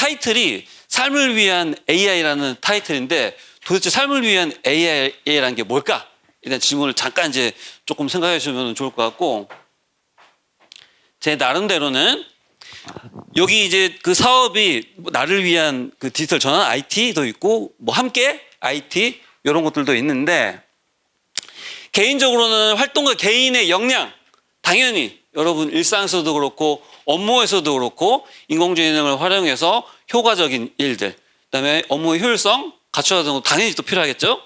타이틀이 삶을 위한 AI라는 타이틀인데 도대체 삶을 위한 AI라는 게 뭘까? 일단 질문을 잠깐 이제 조금 생각해 주시면 좋을 것 같고, 제 나름대로는 여기 이제 그 사업이 나를 위한 그 디지털 전환 IT도 있고 뭐 함께 IT 이런 것들도 있는데, 개인적으로는 활동가 개인의 역량, 당연히 여러분 일상에서도 그렇고 업무에서도 그렇고 인공지능을 활용해서 효과적인 일들, 그다음에 업무의 효율성 갖춰가는 거 당연히 또 필요하겠죠.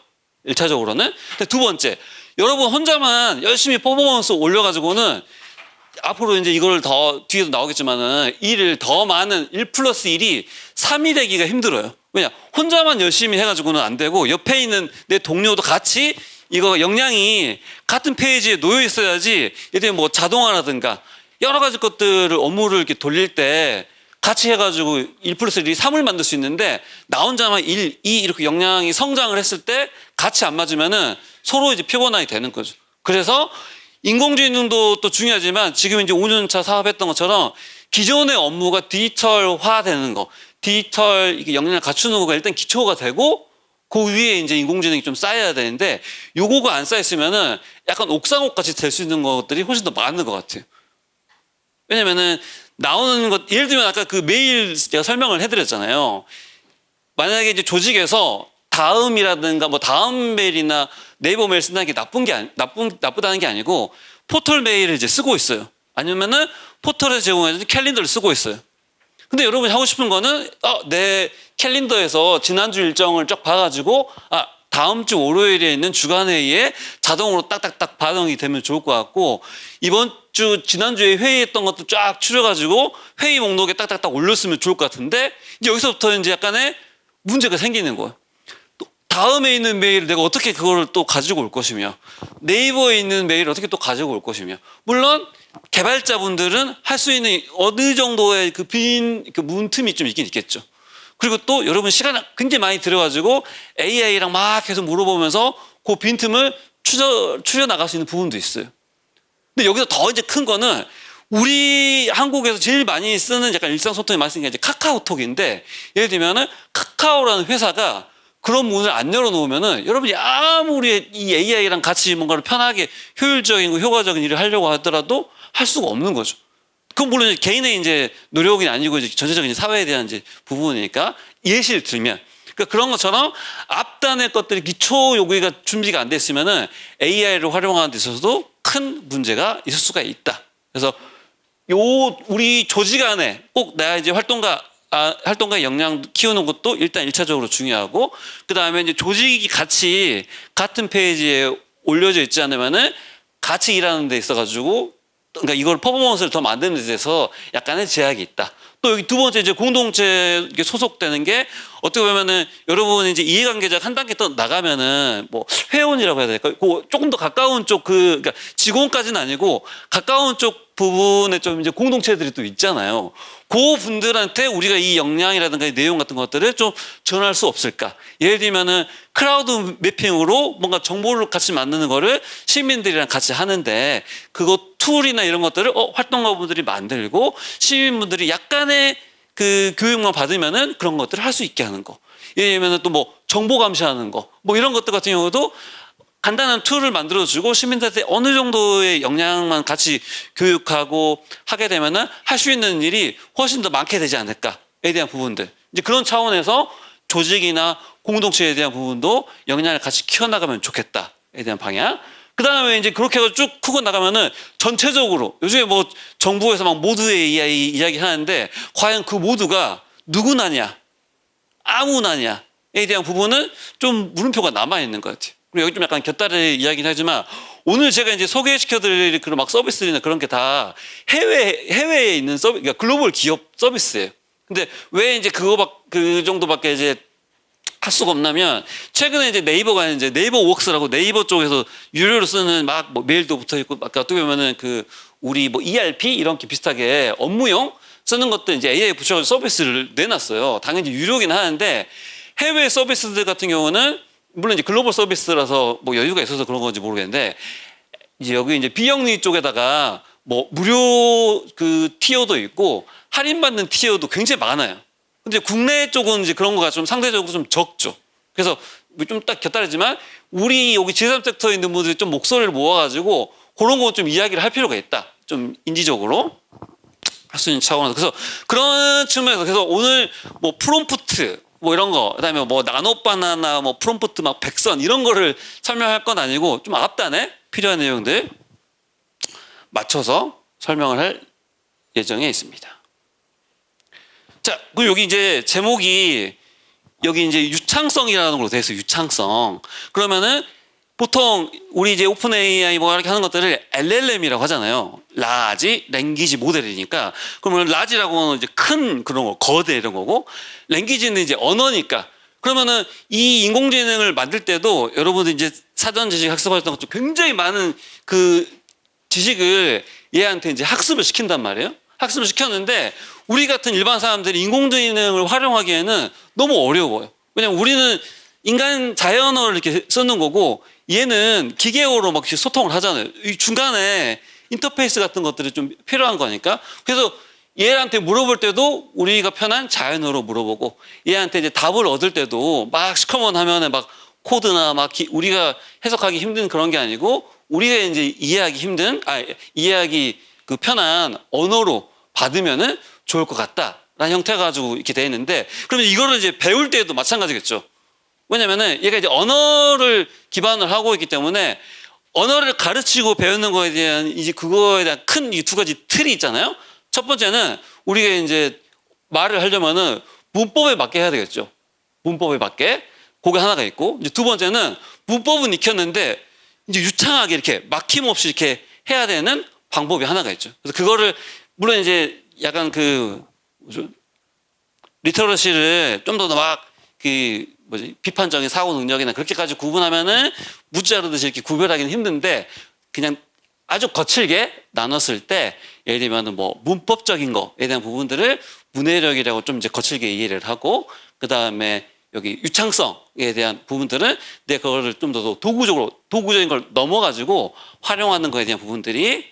1차적으로는. 두 번째, 여러분 혼자만 열심히 퍼포먼스 올려가지고는 앞으로 이제 이걸 더 뒤에도 나오겠지만은 일을 더 많은 1+1이 3이 되기가 힘들어요. 왜냐? 혼자만 열심히 해가지고는 안 되고 옆에 있는 내 동료도 같이 이거 역량이 같은 페이지에 놓여 있어야지. 예를 들면 뭐 자동화라든가 여러 가지 것들을 업무를 이렇게 돌릴 때 같이 해가지고 1+1이 3을 만들 수 있는데 나 혼자만 1, 2 이렇게 역량이 성장을 했을 때 같이 안 맞으면은 서로 이제 피곤하게 되는 거죠. 그래서 인공지능도 또 중요하지만 지금 이제 5년차 사업했던 것처럼 기존의 업무가 디지털화 되는 거, 디지털 이게 역량을 갖추는 거가 일단 기초가 되고 그 위에 이제 인공지능이 좀 쌓여야 되는데 요거가 안 쌓였으면은 약간 옥상옥 같이 될 수 있는 것들이 훨씬 더 많은 것 같아요. 왜냐면은 나오는 것, 예를 들면 아까 그 메일 제가 설명을 해드렸잖아요. 만약에 이제 조직에서 다음이라든가 뭐 다음 메일이나 네이버 메일 쓴다는 게 나쁘다는 게 아니고 포털 메일을 이제 쓰고 있어요. 아니면은 포털에서 제공해주는 캘린더를 쓰고 있어요. 근데 여러분이 하고 싶은 거는 내 캘린더에서 지난주 일정을 쫙 봐가지고 다음 주 월요일에 있는 주간회의에 자동으로 딱딱딱 반영이 되면 좋을 것 같고, 이번 주 지난주에 회의했던 것도 쫙 추려가지고 회의 목록에 딱딱딱 올렸으면 좋을 것 같은데 이제 여기서부터 이제 약간의 문제가 생기는 거예요. 또 다음에 있는 메일을 내가 어떻게 그걸 또 가지고 올 것이며, 네이버에 있는 메일을 어떻게 또 가지고 올 것이며, 물론 개발자분들은 할 수 있는 어느 정도의 그 문틈이 좀 있긴 있겠죠. 그리고 또 여러분 시간을 굉장히 많이 들여가지고 AI랑 막 계속 물어보면서 그 빈틈을 추려 나갈 수 있는 부분도 있어요. 근데 여기서 더 이제 큰 거는 우리 한국에서 제일 많이 쓰는 약간 일상소통에 많이 쓰는 게 이제 카카오톡인데, 예를 들면은 카카오라는 회사가 그런 문을 안 열어놓으면은 여러분이 아무리 이 AI랑 같이 뭔가를 편하게 효율적이고 효과적인 일을 하려고 하더라도 할 수가 없는 거죠. 그건 물론 이제 개인의 이제 노력이 아니고 이제 전체적인 사회에 대한 이제 부분이니까 예시를 들면, 그러니까 그런 것처럼 앞단의 것들이 기초 요구가 준비가 안 됐으면은 AI를 활용하는 데 있어서도 큰 문제가 있을 수가 있다. 그래서 우리 조직 안에 꼭 내가 이제 활동가의 역량 키우는 것도 일단 1차적으로 중요하고, 그 다음에 이제 조직이 같이 같은 페이지에 올려져 있지 않으면은 같이 일하는 데 있어가지고, 그러니까 이걸 퍼포먼스를 더 만드는 데 대해서 약간의 제약이 있다. 또 여기 두 번째 이제 공동체에 소속되는 게 어떻게 보면은 여러분 이제 이해관계자가 한 단계 더 나가면은 뭐 회원이라고 해야 될까? 조금 더 가까운 쪽 그러니까 직원까지는 아니고 가까운 쪽 부분에 좀 이제 공동체들이 또 있잖아요. 그 분들한테 우리가 이 역량이라든가 이 내용 같은 것들을 좀 전할 수 없을까? 예를 들면은 크라우드 매핑으로 뭔가 정보를 같이 만드는 거를 시민들이랑 같이 하는데 그거 툴이나 이런 것들을 활동가분들이 만들고 시민분들이 약간의 그 교육만 받으면은 그런 것들을 할 수 있게 하는 거. 예를 들면은 또 뭐 정보 감시하는 거, 뭐 이런 것들 같은 경우도 간단한 툴을 만들어주고 시민들한테 어느 정도의 역량만 같이 교육하고 하게 되면은 할 수 있는 일이 훨씬 더 많게 되지 않을까에 대한 부분들. 이제 그런 차원에서 조직이나 공동체에 대한 부분도 역량을 같이 키워나가면 좋겠다에 대한 방향. 그 다음에 이제 그렇게 해서 쭉 크고 나가면은 전체적으로 요즘에 뭐 정부에서 막 모두의 AI 이야기 하는데 과연 그 모두가 누구나냐, 아무나냐에 대한 부분은 좀 물음표가 남아있는 것 같아요. 그리고 여기 좀 약간 곁다리 이야기는 하지만 오늘 제가 이제 소개시켜드릴 그런 막 서비스나 그런 게 다 해외에 있는 그러니까 글로벌 기업 서비스예요. 근데 왜 이제 그 정도밖에 이제 할 수가 없냐면 최근에 이제 네이버가 이제 네이버 워크스라고 네이버 쪽에서 유료로 쓰는 막 뭐 메일도 붙어 있고 아까 어떻게 보면은 그 우리 뭐 ERP 이런 게 비슷하게 업무용 쓰는 것도 이제 AI 붙여가지고 서비스를 내놨어요. 당연히 유료긴 하는데 해외 서비스들 같은 경우는 물론 이제 글로벌 서비스라서 뭐 여유가 있어서 그런 건지 모르겠는데 이제 여기 이제 비영리 쪽에다가 뭐 무료 그 티어도 있고 할인받는 티어도 굉장히 많아요. 근데 국내 쪽은 이제 그런 거가 좀 상대적으로 좀 적죠. 그래서 좀 딱 곁다르지만 우리 여기 제3섹터에 있는 분들이 좀 목소리를 모아가지고 그런 거 좀 이야기를 할 필요가 있다. 좀 인지적으로 할 수 있는 차원에서. 그래서 그런 측면에서 그래서 오늘 뭐 프롬프트 뭐 이런 거, 그다음에 뭐 나노 바나나 뭐 프롬프트 막 100선 이런 거를 설명할 건 아니고 좀 앞단에 필요한 내용들 맞춰서 설명을 할 예정에 있습니다. 자, 그럼 여기 이제 제목이 여기 이제 유창성이라는 걸로 되어 있어요. 유창성. 그러면은 보통 우리 이제 오픈 AI 뭐 이렇게 하는 것들을 LLM이라고 하잖아요. 라지 랭귀지 모델이니까. 그러면 라지라고는 이제 큰 그런 거, 거대 이런 거고, 랭귀지는 이제 언어니까. 그러면은 이 인공지능을 만들 때도 여러분들 이제 사전 지식 학습하셨던 것도 굉장히 많은 그 지식을 얘한테 이제 학습을 시킨단 말이에요. 학습을 시켰는데 우리 같은 일반 사람들이 인공지능을 활용하기에는 너무 어려워요. 왜냐면 우리는 인간 자연어를 이렇게 쓰는 거고 얘는 기계어로 막 소통을 하잖아요. 이 중간에 인터페이스 같은 것들이 좀 필요한 거니까. 그래서 얘한테 물어볼 때도 우리가 편한 자연어로 물어보고 얘한테 이제 답을 얻을 때도 막 시커먼 화면에 막 코드나 막 우리가 해석하기 힘든 그런 게 아니고 우리가 이제 이해하기 그 편한 언어로 받으면은 좋을 것 같다라는 형태 가지고 이렇게 돼 있는데 그러면 이거를 이제 배울 때도 마찬가지겠죠. 왜냐면은 얘가 이제 언어를 기반을 하고 있기 때문에 언어를 가르치고 배우는 거에 대한 이제 그거에 대한 큰 이 두 가지 틀이 있잖아요. 첫 번째는 우리가 이제 말을 하려면은 문법에 맞게 해야 되겠죠. 문법에 맞게. 그게 하나가 있고 이제 두 번째는 문법은 익혔는데 이제 유창하게 이렇게 막힘없이 이렇게 해야 되는 방법이 하나가 있죠. 그래서 그거를 물론 이제 약간 그 뭐죠? 리터러시를 좀 더 막 그 뭐지 비판적인 사고 능력이나 그렇게까지 구분하면은 무자르듯이 이렇게 구별하기는 힘든데 그냥 아주 거칠게 나눴을 때 예를 들면은 뭐 문법적인 거에 대한 부분들을 문해력이라고 좀 이제 거칠게 이해를 하고 그 다음에 여기 유창성에 대한 부분들은 내가 그거를 좀 더 도구적인 걸 넘어가지고 활용하는 거에 대한 부분들이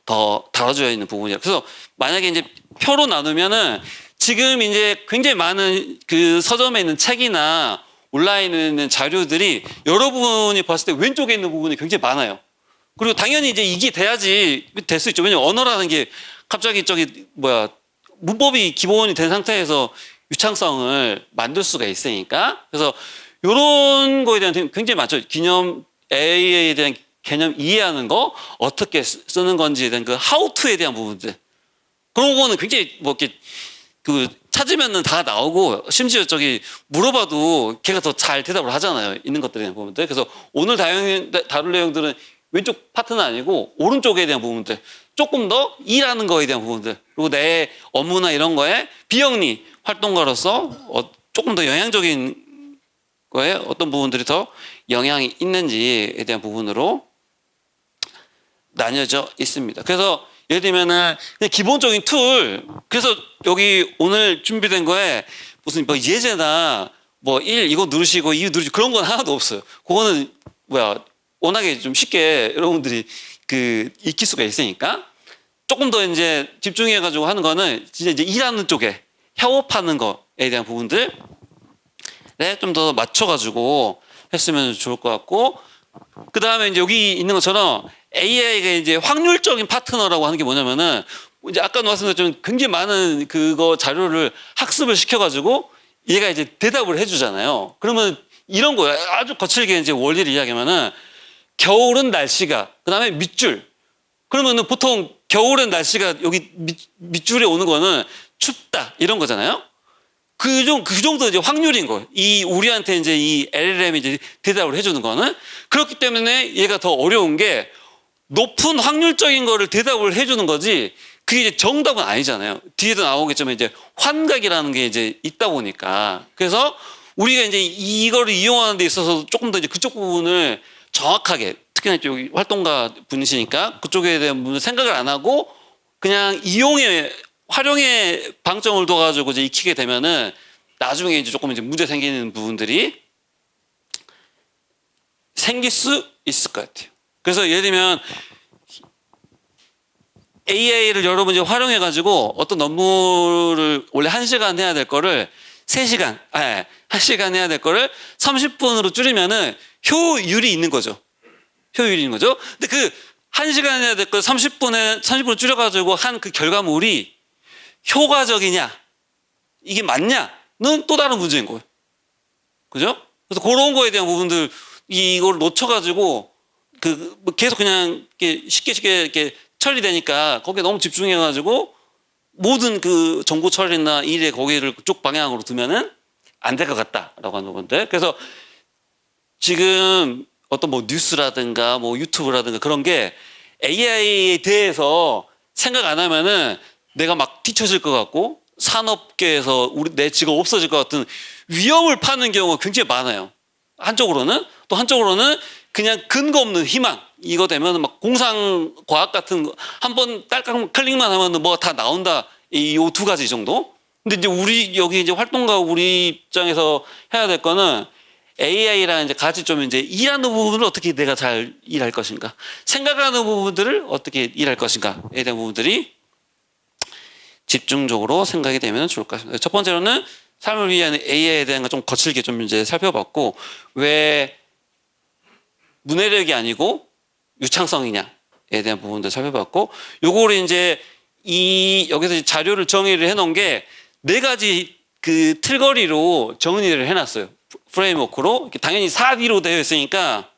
더 다뤄져 있는 부분이에요. 그래서 만약에 이제 표로 나누면은 지금 이제 굉장히 많은 그 서점에 있는 책이나 온라인에 있는 자료들이 여러분이 봤을 때 왼쪽에 있는 부분이 굉장히 많아요. 그리고 당연히 이제 이게 돼야지 될 수 있죠. 왜냐면 언어라는 게 갑자기 문법이 기본이 된 상태에서 유창성을 만들 수가 있으니까. 그래서 이런 거에 대한 굉장히 많죠. 기념 AI에 대한 개념 이해하는 거, 어떻게 쓰는 건지에 대한 그 how to에 대한 부분들. 그런 거는 굉장히 뭐 이렇게 그 찾으면은 다 나오고 심지어 저기 물어봐도 걔가 더 잘 대답을 하잖아요. 있는 것들에 대한 부분들. 그래서 오늘 다룰 내용들은 왼쪽 파트는 아니고 오른쪽에 대한 부분들. 조금 더 일하는 거에 대한 부분들. 그리고 내 업무나 이런 거에 비영리 활동가로서 조금 더 영향적인 거에 어떤 부분들이 더 영향이 있는지에 대한 부분으로 나뉘어져 있습니다. 그래서 예를 들면은 기본적인 툴, 그래서 여기 오늘 준비된 거에 무슨 뭐 예제나 뭐 1 이거 누르시고 2 누르시고 그런 건 하나도 없어요. 그거는 워낙에 좀 쉽게 여러분들이 그 익힐 수가 있으니까 조금 더 이제 집중해 가지고 하는 거는 진짜 이제 일하는 쪽에 협업하는 거에 대한 부분들에 좀 더 맞춰 가지고 했으면 좋을 것 같고 그 다음에 이제 여기 있는 것처럼 AI가 이제 확률적인 파트너라고 하는 게 뭐냐면은 이제 아까 말씀드린 것처럼 굉장히 많은 그거 자료를 학습을 시켜가지고 얘가 이제 대답을 해주잖아요. 그러면 이런 거예요. 아주 거칠게 이제 원리를 이야기하면은 겨울은 날씨가 그 다음에 밑줄. 그러면은 보통 겨울엔 날씨가 여기 밑줄에 오는 거는 춥다 이런 거잖아요. 그 정도 이제 확률인 거예요. 우리한테 이제 이 LLM이 이제 대답을 해주는 거는. 그렇기 때문에 얘가 더 어려운 게 높은 확률적인 거를 대답을 해주는 거지 그게 이제 정답은 아니잖아요. 뒤에도 나오겠지만 이제 환각이라는 게 이제 있다 보니까. 그래서 우리가 이제 이거를 이용하는 데 있어서 조금 더 이제 그쪽 부분을 정확하게 특히나 여기 활동가 분이시니까 그쪽에 대한 부분을 생각을 안 하고 그냥 활용에 방점을 둬가지고 이제 익히게 되면은 나중에 이제 조금 이제 문제 생기는 부분들이 생길 수 있을 것 같아요. 그래서 예를 들면 AI를 여러분 이제 활용해가지고 어떤 업무를 원래 1시간 해야 될 거를 3시간, 1시간 해야 될 거를 30분으로 줄이면은 효율이 있는 거죠. 효율이 있는 거죠. 근데 그 1시간 해야 될 걸 30분으로 줄여가지고 한 그 결과물이 효과적이냐, 이게 맞냐는 또 다른 문제인 거예요. 그죠? 그래서 그런 거에 대한 부분들, 이걸 놓쳐가지고 뭐 계속 그냥 이렇게 쉽게 이렇게 처리되니까 거기에 너무 집중해가지고 모든 그 정보 처리나 일에 거기를 그쪽 방향으로 두면은 안 될 것 같다라고 하는 건데, 그래서 지금 어떤 뭐 뉴스라든가 뭐 유튜브라든가 그런 게 AI에 대해서 생각 안 하면은 내가 막 뒤처질 것 같고 산업계에서 내 직업 없어질 것 같은 위험을 파는 경우가 굉장히 많아요. 한쪽으로는, 또 한쪽으로는 그냥 근거 없는 희망, 이거 되면 막 공상과학 같은 거 한번 딸깍 클릭만 하면 뭐가 다 나온다, 이 2가지 정도. 근데 이제 우리 여기 이제 활동가 우리 입장에서 해야 될 거는 AI랑 이제 같이 좀 이제 일하는 부분을 어떻게 내가 잘 일할 것인가, 생각하는 부분들을 어떻게 일할 것인가에 대한 부분들이 집중적으로 생각이 되면 좋을 것 같습니다. 첫 번째로는 삶을 위한 AI에 대한 거 좀 거칠게 좀 이제 살펴봤고, 왜 문해력이 아니고 유창성이냐에 대한 부분들 살펴봤고, 요거를 이제 여기서 자료를 정의를 해놓은 게 4가지 그 틀거리로 정리를 해놨어요. 프레임워크로. 이렇게 당연히 4D로 되어 있으니까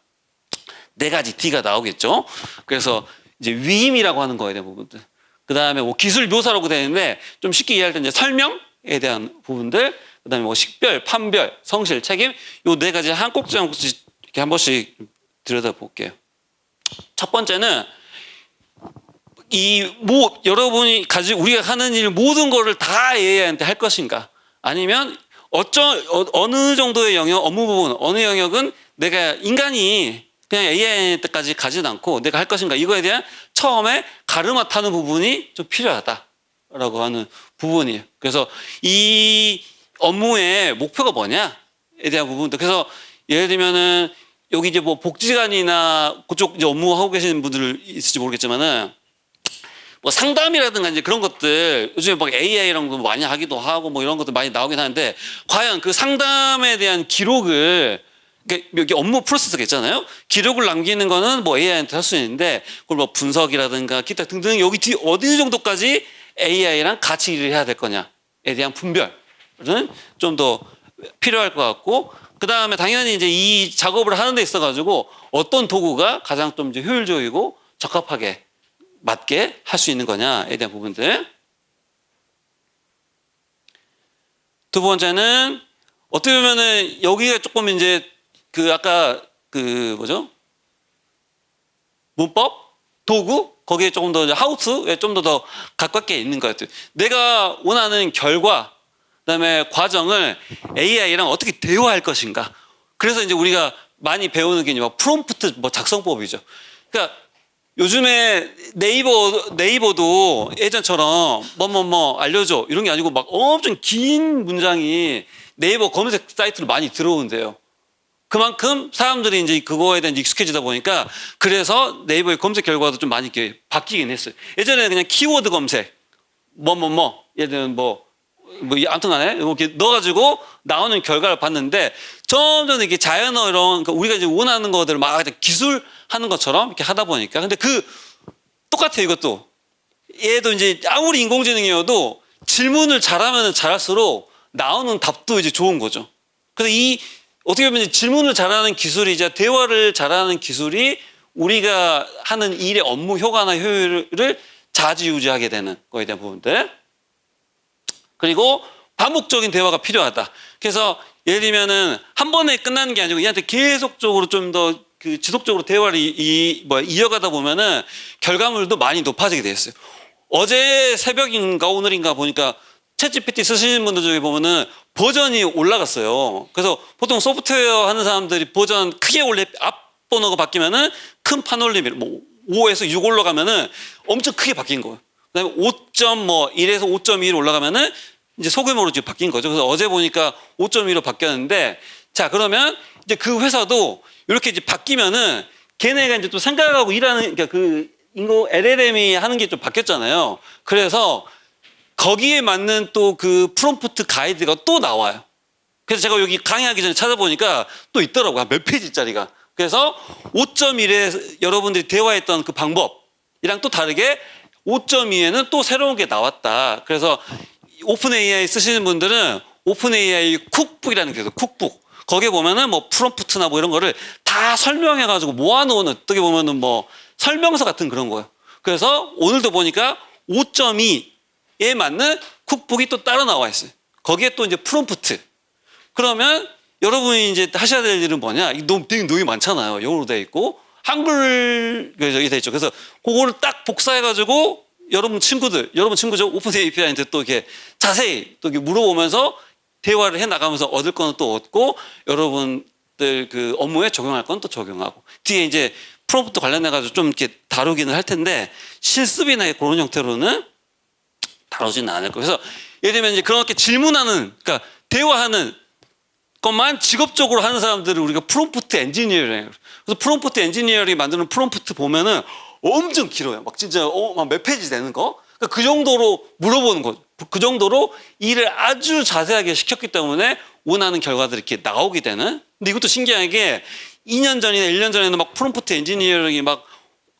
4가지 D가 나오겠죠. 그래서 이제 위임이라고 하는 거에 대한 부분들. 그 다음에 뭐 기술 묘사라고 되어 있는데 좀 쉽게 이해할 때 이제 설명에 대한 부분들. 그 다음에 뭐 식별, 판별, 성실, 책임. 요 4가지 한 꼭지 한 꼭지 이렇게 한 번씩 들여다볼게요. 첫 번째는 여러분이 우리가 하는 일 모든 거를 다 AI한테 할 것인가? 아니면 어느 정도의 영역, 업무 부분, 어느 영역은 내가 인간이 그냥 AI한테까지 가진 않고 내가 할 것인가? 이거에 대한 처음에 가르마 타는 부분이 좀 필요하다라고 하는 부분이에요. 그래서 이 업무의 목표가 뭐냐에 대한 부분도. 그래서 예를 들면은 여기 이제 뭐 복지관이나 그쪽 이제 업무하고 계시는 분들 있을지 모르겠지만은 뭐 상담이라든가 이제 그런 것들 요즘에 막 AI랑도 많이 하기도 하고 뭐 이런 것도 많이 나오긴 하는데, 과연 그 상담에 대한 기록을, 그러니까 여기 업무 프로세스가 있잖아요. 기록을 남기는 거는 뭐 AI한테 할 수 있는데, 그걸 뭐 분석이라든가 기타 등등 여기 뒤 어느 정도까지 AI랑 같이 일을 해야 될 거냐에 대한 분별은 좀 더 필요할 것 같고, 그 다음에 당연히 이제 이 작업을 하는 데 있어가지고 어떤 도구가 가장 좀 이제 효율적이고 적합하게 맞게 할 수 있는 거냐에 대한 부분들. 두 번째는 어떻게 보면은 여기가 조금 이제 아까 문법, 도구, 거기에 조금 더 하우스에 좀 더 가깝게 있는 것 같아요. 내가 원하는 결과, 그다음에 과정을 AI랑 어떻게 대화할 것인가. 그래서 이제 우리가 많이 배우는 게 프롬프트 작성법이죠. 그러니까 요즘에 네이버도 예전처럼 뭐 알려줘 이런 게 아니고 막 엄청 긴 문장이 네이버 검색 사이트로 많이 들어오는데요. 그만큼 사람들이 이제 그거에 대한 익숙해지다 보니까 그래서 네이버의 검색 결과도 좀 많이 이렇게 바뀌긴 했어요. 예전에는 그냥 키워드 검색 예를 들면 아무튼 간에 이렇게 넣어가지고 나오는 결과를 봤는데, 점점 이게 자연어 이런 우리가 이제 원하는 것들을 막 기술하는 것처럼 이렇게 하다 보니까, 근데 똑같아요. 이것도 얘도 이제 아무리 인공지능이어도 질문을 잘하면 잘할수록 나오는 답도 이제 좋은 거죠. 그래서 어떻게 보면 질문을 잘하는 기술이자 대화를 잘하는 기술이 우리가 하는 일의 업무 효과나 효율을 좌지우지하게 되는 거에 대한 부분들. 그리고 반복적인 대화가 필요하다. 그래서 예를 들면은 한 번에 끝나는 게 아니고 얘한테 계속적으로 좀 더 지속적으로 대화를 이어가다 보면은 결과물도 많이 높아지게 되었어요. 어제 새벽인가 오늘인가 보니까 챗GPT 쓰시는 분들 중에 보면은 버전이 올라갔어요. 그래서 보통 소프트웨어 하는 사람들이 버전 크게 앞 번호가 바뀌면은 큰 판올림이 5에서 6 올라가면은 엄청 크게 바뀐 거예요. 그다음에 5.1에서 5.2로 올라가면은 이제 소규모로 지금 바뀐 거죠. 그래서 어제 보니까 5.2로 바뀌었는데, 자, 그러면 이제 그 회사도 이렇게 이제 바뀌면은 걔네가 이제 또 생각하고 일하는, 그러니까 인공 LLM이 하는 게 좀 바뀌었잖아요. 그래서 거기에 맞는 또 그 프롬프트 가이드가 또 나와요. 그래서 제가 여기 강의하기 전에 찾아보니까 또 있더라고요. 몇 페이지짜리가. 그래서 5.1에 여러분들이 대화했던 그 방법이랑 또 다르게 5.2에는 또 새로운 게 나왔다. 그래서 오픈 AI 쓰시는 분들은 오픈 AI 쿡북이라는 게 있어요. 쿡북. 거기에 보면은 뭐 프롬프트나 뭐 이런 거를 다 설명해가지고 모아놓은 어떻게 보면은 뭐 설명서 같은 그런 거예요. 그래서 오늘도 보니까 5.2에 맞는 쿡북이 또 따로 나와 있어요. 거기에 또 이제 프롬프트. 그러면 여러분이 이제 하셔야 될 일은 뭐냐? 되게 노이 많잖아요. 영어로 돼 있고 한글 저기 돼 있죠. 그래서 그거를 딱 복사해가지고 여러분 친구죠. 오픈 API한테 또 이렇게 자세히 또 이렇게 물어보면서 대화를 해 나가면서 얻을 거는 또 얻고 여러분들 그 업무에 적용할 건 또 적용하고 뒤에 이제 프롬프트 관련해가지고 좀 이렇게 다루기는 할 텐데 실습이나 그런 형태로는 다루지는 않을 거예요. 그래서 예를 들면 이제 그렇게 질문하는, 그러니까 대화하는 것만 직업적으로 하는 사람들을 우리가 프롬프트 엔지니어링. 그래서 프롬프트 엔지니어링이 만드는 프롬프트 보면은 엄청 길어요. 막 진짜 막 몇 페이지 되는 거. 그러니까 그 정도로 물어보는 거죠. 그 정도로 일을 아주 자세하게 시켰기 때문에 원하는 결과들이 이렇게 나오게 되는. 근데 이것도 신기한 게 2년 전이나 1년 전에는 막 프롬프트 엔지니어링이 막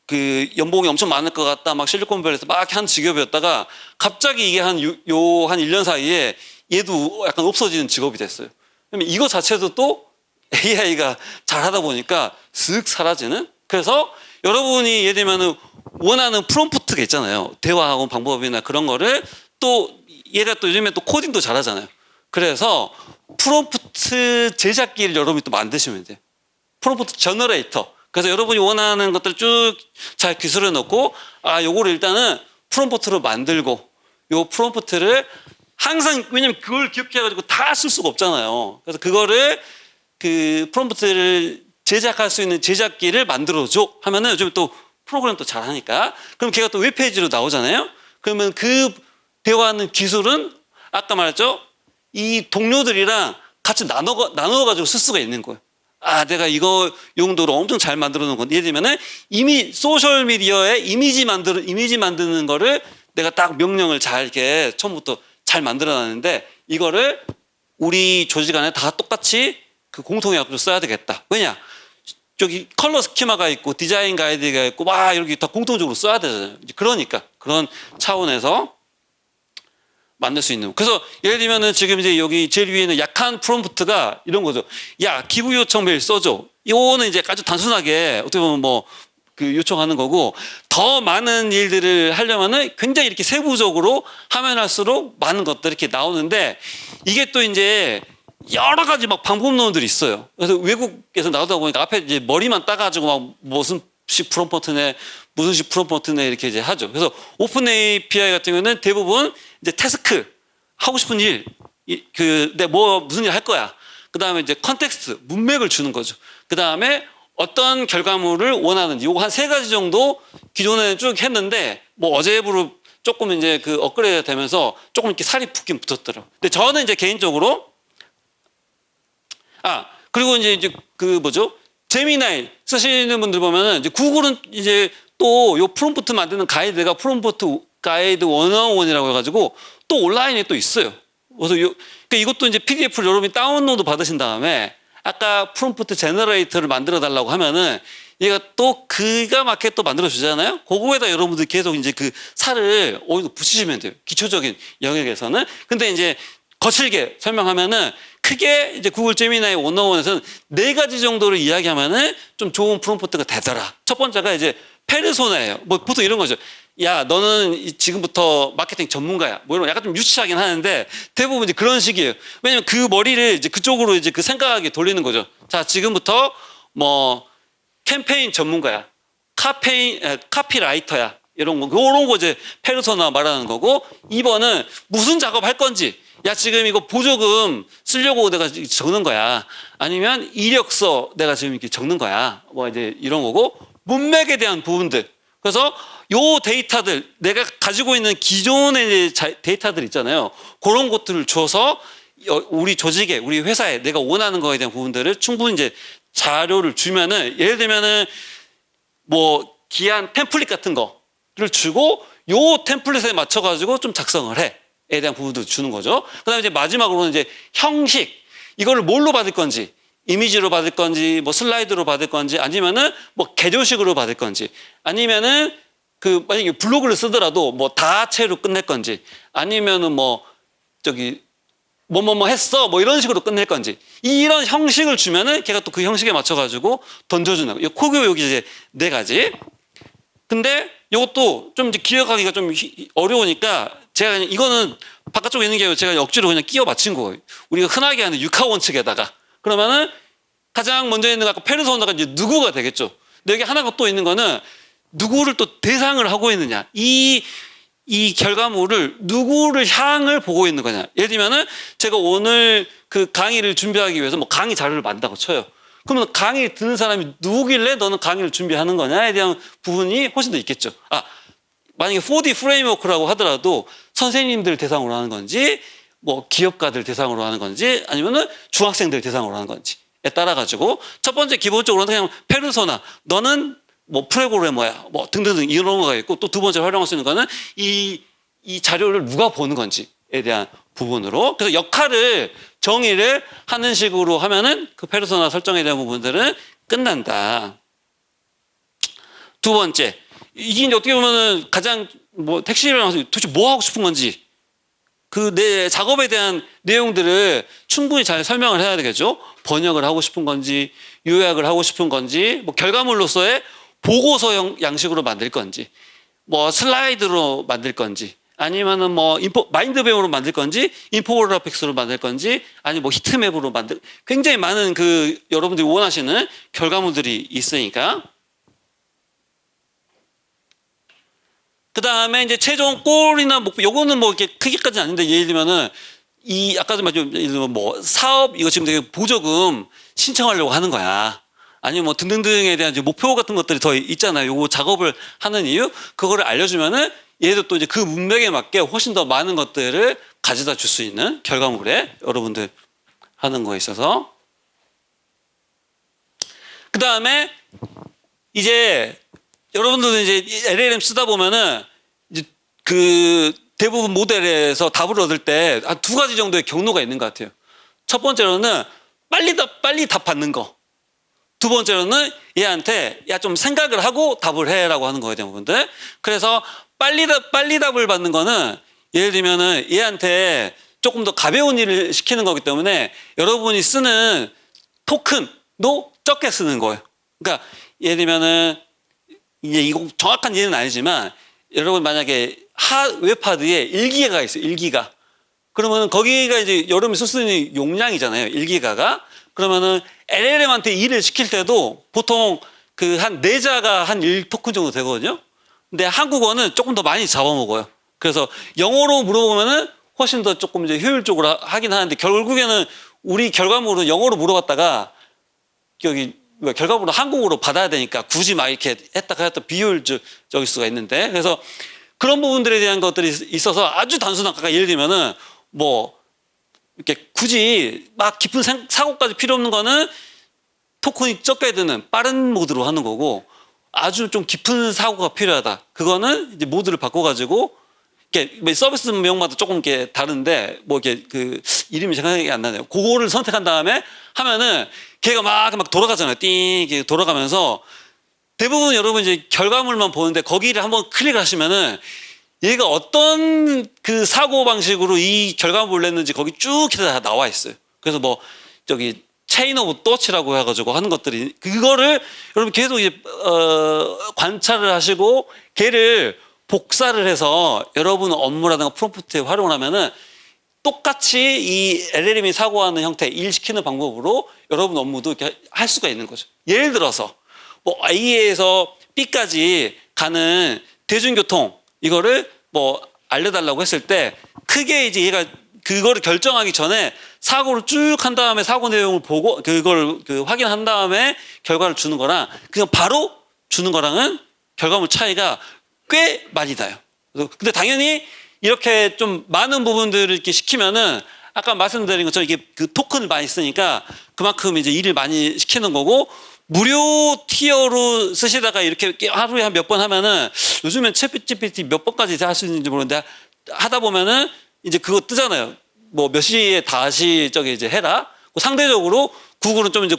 그 연봉이 엄청 많을 것 같다. 막 실리콘밸리에서 막 한 직업이었다가 갑자기 이게 한 1년 사이에 얘도 약간 없어지는 직업이 됐어요. 그러면 이거 자체도 또 AI가 잘하다 보니까 슥 사라지는. 그래서 여러분이 예를 들면 원하는 프롬프트가 있잖아요. 대화하고 방법이나 그런 거를 또 얘가 또 요즘에 또 코딩도 잘하잖아요. 그래서 프롬프트 제작기를 여러분이 또 만드시면 돼요. 프롬프트 저너레이터. 그래서 여러분이 원하는 것들 쭉 잘 기술해 놓고 요거를 일단은 프롬프트로 만들고 요 프롬프트를 항상 왜냐면 그걸 기억해가지고 다 쓸 수가 없잖아요. 그래서 그거를 그 프롬프트를 제작할 수 있는 제작기를 만들어줘 하면은 요즘 또 프로그램 또 잘하니까 그럼 걔가 또 웹페이지로 나오잖아요. 그러면 그 대화하는 기술은 아까 말했죠. 이 동료들이랑 같이 나눠가지고 쓸 수가 있는 거예요. 내가 이거 용도로 엄청 잘 만들어 놓은 건 예를 들면은 이미 소셜 미디어에 이미지 만드는 거를 내가 딱 명령을 잘 이렇게 처음부터 잘 만들어 놨는데 이거를 우리 조직 안에 다 똑같이 그 공통의학으로 써야 되겠다. 왜냐? 저기 컬러 스키마가 있고 디자인 가이드가 있고 막 이렇게 다 공통적으로 써야 되잖아요. 그러니까 그런 차원에서 만들 수 있는. 그래서 예를 들면은 지금 이제 여기 제일 위에 있는 약한 프롬프트가 이런 거죠. 야, 기부 요청 메일 써줘. 이거는 이제 아주 단순하게 어떻게 보면 뭐 그 요청하는 거고 더 많은 일들을 하려면은 굉장히 이렇게 세부적으로 하면 할수록 많은 것들이 이렇게 나오는데 이게 또 이제 여러 가지 막 방법론들이 있어요. 그래서 외국에서 나오다 보니까 앞에 이제 머리만 따가지고 막 무슨 식 프롬프트네 이렇게 이제 하죠. 그래서 오픈 API 같은 경우는 대부분 이제 태스크 하고 싶은 일, 내가 무슨 일 할 거야. 그 다음에 이제 컨텍스트 문맥을 주는 거죠. 그 다음에 어떤 결과물을 원하는지 요거 한 3가지 정도 기존에는 쭉 했는데 뭐 어제부로 조금 이제 그 업그레이드 되면서 조금 이렇게 살이 붙긴 붙었더라고요. 근데 저는 이제 개인적으로 그리고 이제 그 뭐죠? 제미나이 쓰시는 분들 보면은 이제 구글은 이제 또 요 프롬프트 만드는 가이드가 프롬프트 가이드 101이라고 해가지고 또 온라인에 또 있어요. 그래서 그러니까 이것도 이제 PDF를 여러분이 다운로드 받으신 다음에 아까 프롬프트 제너레이터를 만들어 달라고 하면은 얘가 또 그가 맞게 또 만들어 주잖아요. 그거에다 여러분들 계속 이제 그 살을 어디서 붙이시면 돼요. 기초적인 영역에서는. 근데 이제 거칠게 설명하면은 크게 이제 구글 제미나이 101에서는 4가지 정도를 이야기하면은 좀 좋은 프롬프트가 되더라. 첫 번째가 이제 페르소나예요. 뭐 보통 이런 거죠. 야, 너는 지금부터 마케팅 전문가야. 뭐 이런 거 약간 좀 유치하긴 하는데 대부분 이제 그런 식이에요. 왜냐면 그 머리를 이제 그쪽으로 이제 그 생각하게 돌리는 거죠. 자, 지금부터 뭐 캠페인 전문가야. 카피라이터야. 이런 거 이제 페르소나 말하는 거고 2번은 무슨 작업 할 건지. 야, 지금 이거 보조금 쓰려고 내가 적는 거야. 아니면 이력서 내가 지금 이렇게 적는 거야. 뭐 이제 이런 거고 문맥에 대한 부분들. 그래서 요 데이터들 내가 가지고 있는 기존의 데이터들 있잖아요. 그런 것들을 줘서 우리 조직에 우리 회사에 내가 원하는 거에 대한 부분들을 충분히 이제 자료를 주면은 예를 들면은 뭐 기한 템플릿 같은 거를 주고 요 템플릿에 맞춰가지고 좀 작성을 해에 대한 부분도 주는 거죠. 그다음에 이제 마지막으로는 이제 형식 이거를 뭘로 받을 건지 이미지로 받을 건지 뭐 슬라이드로 받을 건지 아니면은 뭐 개조식으로 받을 건지 아니면은 그 만약에 블로그를 쓰더라도 뭐 다채로 끝낼 건지 아니면은 뭐 저기 뭐뭐뭐 했어 뭐 이런 식으로 끝낼 건지 이런 형식을 주면은 걔가 또 그 형식에 맞춰가지고 던져주는 거. 코교 여기 이제 4가지. 근데 이것도 좀 이제 기억하기가 좀 어려우니까 제가 그냥 이거는 바깥쪽에 있는 게 아니고 제가 억지로 그냥 끼워 맞춘 거예요. 우리가 흔하게 하는 육하 원칙에다가 그러면은 가장 먼저 있는 거 아까 페르소나가 이제 누구가 되겠죠. 근데 여기 하나가 또 있는 거는 누구를 또 대상을 하고 있느냐. 이 결과물을 누구를 향을 보고 있는 거냐. 예를 들면은 제가 오늘 그 강의를 준비하기 위해서 뭐 강의 자료를 만든다고 쳐요. 그러면 강의 듣는 사람이 누구길래 너는 강의를 준비하는 거냐에 대한 부분이 훨씬 더 있겠죠. 만약에 4D 프레임워크라고 하더라도 선생님들 대상으로 하는 건지 뭐 기업가들 대상으로 하는 건지 아니면은 중학생들 대상으로 하는 건지에 따라 가지고 첫 번째 기본적으로는 그냥 페르소나 너는 뭐 프로그래머야 뭐 등등등 이런 거가 있고 또 두 번째 활용할 수 있는 거는 이 자료를 누가 보는 건지에 대한 부분으로 그래서 역할을 정의를 하는 식으로 하면은 그 페르소나 설정에 대한 부분들은 끝난다. 두 번째 이게 이제 어떻게 보면은 가장 뭐 택시를 나가서 도대체 뭐 하고 싶은 건지 그 내 작업에 대한 내용들을 충분히 잘 설명을 해야 되겠죠. 번역을 하고 싶은 건지 요약을 하고 싶은 건지 뭐 결과물로서의 보고서 양식으로 만들 건지 뭐 슬라이드로 만들 건지 아니면은 뭐 마인드맵으로 만들 건지 인포그래픽스로 만들 건지 아니 뭐 히트맵으로 만들 굉장히 많은 그 여러분들이 원하시는 결과물들이 있으니까 그 다음에 이제 최종 골이나 목표 요거는 뭐 이렇게 크기까지는 아닌데 예를 들면은 아까도 말씀 예를 들면 뭐 사업 이거 지금 되게 보조금 신청하려고 하는 거야. 아니면 뭐 등등등에 대한 이제 목표 같은 것들이 더 있잖아요. 요거 작업을 하는 이유 그거를 알려주면은 얘도 또 이제 그 문맥에 맞게 훨씬 더 많은 것들을 가져다 줄 수 있는 결과물에 여러분들 하는 거에 있어서 그 다음에 이제 여러분들은 이제 LLM 쓰다 보면은 이제 그 대부분 모델에서 답을 얻을 때 한 2가지 정도의 경로가 있는 것 같아요. 첫 번째로는 빨리 답 받는 거. 두 번째로는 얘한테 야 좀 생각을 하고 답을 해라고 하는 거예요, 여러분들. 그래서 빨리 답을 받는 거는 예를 들면은 얘한테 조금 더 가벼운 일을 시키는 거기 때문에 여러분이 쓰는 토큰도 적게 쓰는 거예요. 그러니까 예를 들면은 이제 이거 정확한 예는 아니지만 여러분 만약에 웹하드에 1기가가 있어요. 1기가. 그러면은 거기가 이제 여러분이 쓸 수 있는 용량이잖아요. 1기가가. 그러면은 LLM한테 일을 시킬 때도 보통 그 한 4자가 한 1토큰 정도 되거든요. 근데 한국어는 조금 더 많이 잡아먹어요. 그래서 영어로 물어보면은 훨씬 더 조금 이제 효율적으로 하긴 하는데 결국에는 우리 결과물은 영어로 물어봤다가 여기 결과물은 한국어로 받아야 되니까 굳이 막 이렇게 했다가 비효율적일 수가 있는데 그래서 그런 부분들에 대한 것들이 있어서 아주 단순한 아까 예를 들면은 뭐 이렇게 굳이 막 깊은 사고까지 필요 없는 거는 토큰이 적게 드는 빠른 모드로 하는 거고 아주 좀 깊은 사고가 필요하다. 그거는 이제 모드를 바꿔가지고 이렇게 서비스 명마다 조금 이렇게 다른데 뭐 이렇게 그 이름이 생각이 안 나네요. 그거를 선택한 다음에 하면은 걔가 막 돌아가잖아요. 띵 이렇게 돌아가면서 대부분 여러분 이제 결과물만 보는데 거기를 한번 클릭하시면은 얘가 어떤 그 사고 방식으로 이 결과물을 냈는지 거기 쭉 다 나와 있어요. 그래서 뭐 저기 체인 오브 또치라고 해가지고 하는 것들이 그거를 여러분 계속 이제 관찰을 하시고 걔를 복사를 해서 여러분 업무라든가 프롬프트에 활용을 하면은 똑같이 이 LLM이 사고하는 형태 일 시키는 방법으로 여러분 업무도 이렇게 할 수가 있는 거죠. 예를 들어서 뭐 A에서 B까지 가는 대중교통 이거를 뭐 알려달라고 했을 때 크게 이제 얘가 그거를 결정하기 전에 사고를 쭉 한 다음에 사고 내용을 보고 그걸 확인한 다음에 결과를 주는 거랑 그냥 바로 주는 거랑은 결과물 차이가 꽤 많이 나요. 근데 당연히 이렇게 좀 많은 부분들을 이렇게 시키면은 아까 말씀드린 것처럼 이게 그 토큰을 많이 쓰니까 그만큼 이제 일을 많이 시키는 거고 무료 티어로 쓰시다가 이렇게 하루에 한 몇 번 하면은 요즘엔 챗 GPT 몇 번까지 할 수 있는지 모르는데 하다 보면은 이제 그거 뜨잖아요. 뭐 몇 시에 다시 저기 이제 해라. 상대적으로 구글은 좀 이제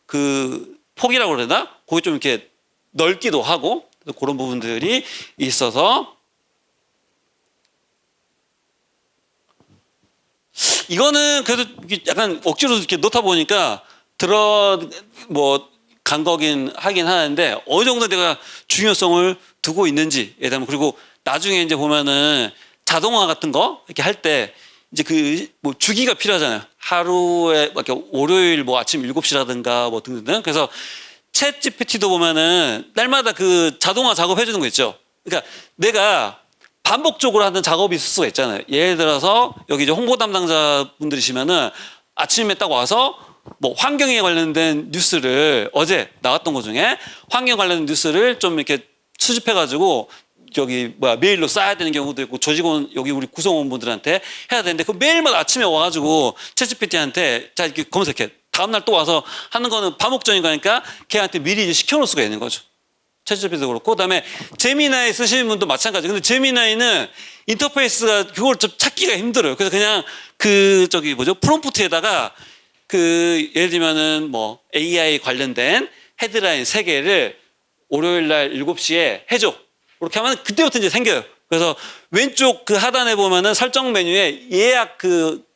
그 폭이라고 그러나? 거기 좀 이렇게 넓기도 하고 그런 부분들이 있어서 이거는 그래도 약간 억지로 이렇게 넣다 보니까 간 거긴 하긴 하는데 어느 정도 내가 중요성을 두고 있는지에 대한 그리고 나중에 이제 보면은 자동화 같은 거 이렇게 할 때 이제 그 뭐 주기가 필요하잖아요. 하루에 이렇게 월요일 뭐 아침 7시라든가 뭐 등등. 그래서 챗 GPT도 보면은 날마다 그 자동화 작업해 주는 거 있죠. 그러니까 내가 반복적으로 하는 작업이 있을 수가 있잖아요. 예를 들어서 여기 이제 홍보 담당자분들이시면은 아침에 딱 와서 뭐 환경에 관련된 뉴스를 어제 나왔던 것 중에 환경 관련된 뉴스를 좀 이렇게 수집해가지고 저기 메일로 써야 되는 경우도 있고 조직원 여기 우리 구성원분들한테 해야 되는데 그 매일마다 아침에 와가지고 챗GPT한테 자 이렇게 검색해 다음날 또 와서 하는 거는 반복적인 거니까 걔한테 미리 이제 시켜놓을 수가 있는 거죠. 챗GPT도 그렇고 그다음에 제미나이 쓰시는 분도 마찬가지. 근데 제미나이는 인터페이스가 그걸 좀 찾기가 힘들어요. 그래서 그냥 그 저기 프롬프트에다가 그 예를 들면은 뭐 AI 관련된 헤드라인 3개를 월요일 날 7시에 해줘. 그렇게 하면 그때부터 이제 생겨요. 그래서 왼쪽 그 하단에 보면은 설정 메뉴에 예약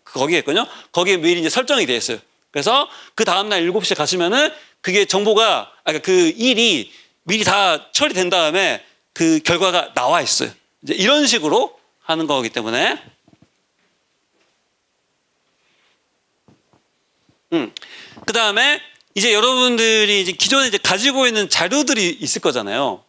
거기에 있거든요. 거기에 미리 이제 설정이 되어 있어요. 그래서 그 다음날 7시에 가시면은 그게 정보가, 그러니까 그 일이 미리 다 처리된 다음에 그 결과가 나와 있어요. 이제 이런 식으로 하는 거기 때문에. 그 다음에 이제 여러분들이 이제 기존에 이제 가지고 있는 자료들이 있을 거잖아요.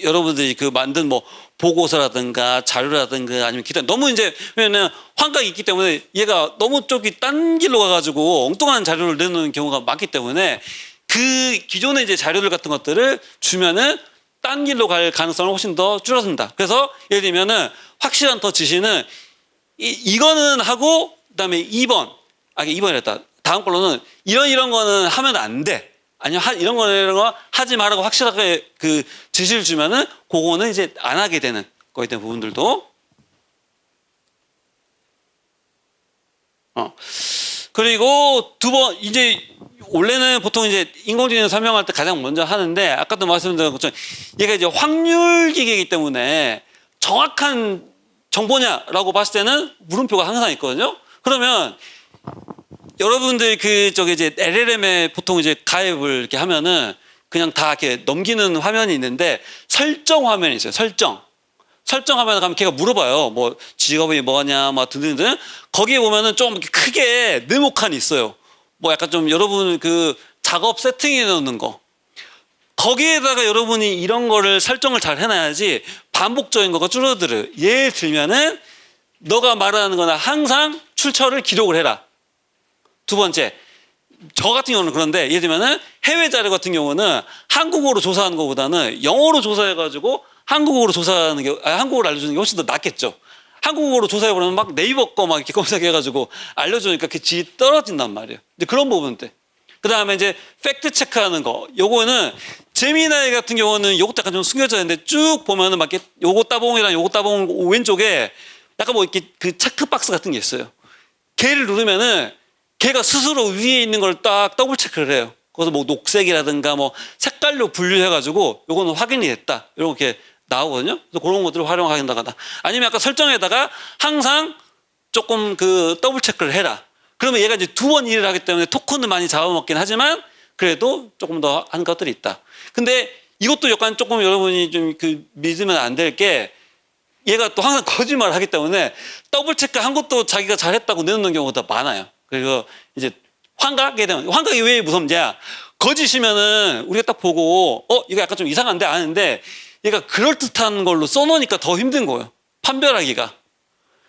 여러분들이 그 만든 뭐 보고서라든가 자료라든가 아니면 기타 너무 이제 왜냐면 환각이 있기 때문에 얘가 너무 쪽이 딴 길로 가가지고 엉뚱한 자료를 내놓는 경우가 많기 때문에 그 기존의 이제 자료들 같은 것들을 주면은 딴 길로 갈 가능성을 훨씬 더 줄어든다. 그래서 예를 들면은 확실한 더 지시는 이거는 하고 그다음에 2번 2번이랬다. 다음 걸로는 이런 거는 하면 안 돼. 아니면 이런 거 하지 말라고 확실하게 그 지시를 주면은 그거는 이제 안 하게 되는 거에 대한 부분들도. 그리고 2번 이제 원래는 보통 이제 인공지능 설명할 때 가장 먼저 하는데 아까도 말씀드린 것처럼 얘가 이제 확률 기계이기 때문에 정확한 정보냐라고 봤을 때는 물음표가 항상 있거든요. 그러면 여러분들 이제 LLM에 보통 이제 가입을 이렇게 하면은 그냥 다 이렇게 넘기는 화면이 있는데 설정 화면이 있어요. 설정 화면에 가면 걔가 물어봐요. 뭐 직업이 뭐냐, 뭐 등등등. 거기에 보면은 좀 이렇게 크게 네모칸이 있어요. 뭐 약간 좀 여러분 그 작업 세팅해 놓는 거. 거기에다가 여러분이 이런 거를 설정을 잘 해놔야지 반복적인 거가 줄어들어요. 예를 들면은 너가 말하는 거나 항상 출처를 기록을 해라. 2번째, 저 같은 경우는 그런데 예를 들면은 해외 자료 같은 경우는 한국어로 조사하는 것보다는 영어로 조사해가지고 한국어로 조사하는 게, 한국어로 알려주는 게 훨씬 더 낫겠죠. 한국어로 조사해보면 막 네이버 거 막 이렇게 검색해가지고 알려주니까 그 질이 떨어진단 말이에요. 근데 그런 부분들. 그 다음에 이제 팩트 체크하는 거. 요거는 제미나이 같은 경우는 요것도 약간 좀 숨겨져 있는데 쭉 보면은 막 이렇게 요거 따봉이랑 요거 따봉 왼쪽에 약간 뭐 이렇게 그 체크박스 같은 게 있어요. 걔를 누르면은 걔가 스스로 위에 있는 걸 딱 더블 체크를 해요. 그래서 뭐 녹색이라든가 뭐 색깔로 분류해가지고 요거는 확인이 됐다. 이렇게 나오거든요. 그래서 그런 것들을 활용한다거나 아니면 아까 설정에다가 항상 조금 그 더블 체크를 해라. 그러면 얘가 이제 2번 일을 하기 때문에 토큰을 많이 잡아먹긴 하지만 그래도 조금 더 한 것들이 있다. 근데 이것도 약간 조금 여러분이 좀 그 믿으면 안 될 게 얘가 또 항상 거짓말을 하기 때문에 더블 체크 한 것도 자기가 잘했다고 내놓는 경우가 많아요. 그리고 이제 환각에 대한 환각이 왜 무섭냐? 거짓이면은 우리가 딱 보고 이거 약간 좀 이상한데 아는데 얘가 그럴듯한 걸로 써놓으니까 더 힘든 거예요. 판별하기가.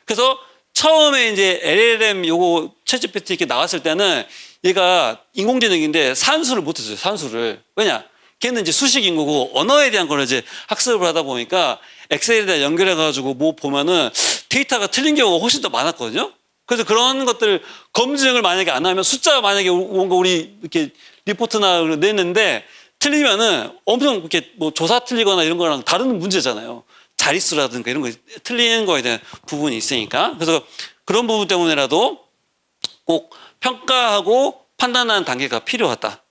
그래서 처음에 이제 LLM 요거 챗GPT 이렇게 나왔을 때는 얘가 인공지능인데 산수를 못했어요. 산수를. 왜냐? 걔는 이제 수식인 거고 언어에 대한 걸 이제 학습을 하다 보니까 엑셀에다 연결해가지고 뭐 보면은 데이터가 틀린 경우가 훨씬 더 많았거든요. 그래서 그런 것들 검증을 만약에 안 하면 숫자 만약에 뭔가 우리 이렇게 리포트나 냈는데 틀리면은 엄청 이렇게 뭐 조사 틀리거나 이런 거랑 다른 문제잖아요. 자릿수라든가 이런 거 틀리는 거에 대한 부분이 있으니까. 그래서 그런 부분 때문에라도 꼭 평가하고 판단하는 단계가 필요하다.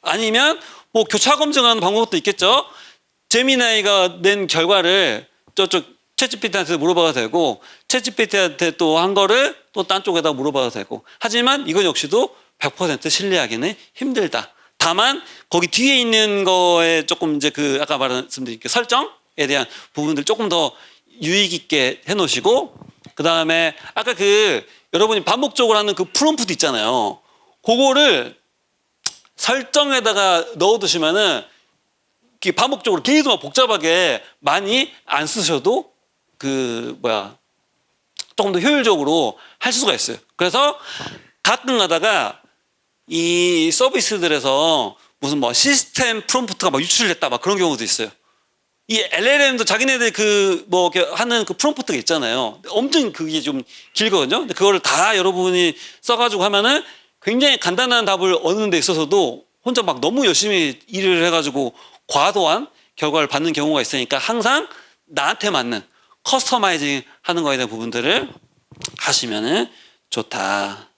아니면 뭐 교차 검증하는 방법도 있겠죠. 제미나이가 낸 결과를 저쪽 챗GPT한테 물어봐도 되고 챗GPT한테 또 한 거를 또 딴 쪽에다 물어봐도 되고. 하지만 이건 역시도 100% 신뢰하기는 힘들다. 다만 거기 뒤에 있는 거에 조금 이제 그 아까 말씀드린 그 설정에 대한 부분들 조금 더 유익 있게 해놓으시고, 그 다음에 아까 그 여러분이 반복적으로 하는 그 프롬프트 있잖아요. 그거를 설정에다가 넣어두시면은 반복적으로 계속 복잡하게 많이 안 쓰셔도 조금 더 효율적으로 할 수가 있어요. 그래서 가끔 가다가 이 서비스들에서 무슨 뭐 시스템 프롬프트가 막 유출됐다 막 그런 경우도 있어요. 이 LLM도 자기네들 하는 그 프롬프트가 있잖아요. 엄청 그게 좀 길거든요. 근데 그거를 다 여러분이 써가지고 하면은 굉장히 간단한 답을 얻는 데 있어서도 혼자 막 너무 열심히 일을 해가지고 과도한 결과를 받는 경우가 있으니까 항상 나한테 맞는 커스터마이징 하는 거에 대한 부분들을 하시면은 좋다.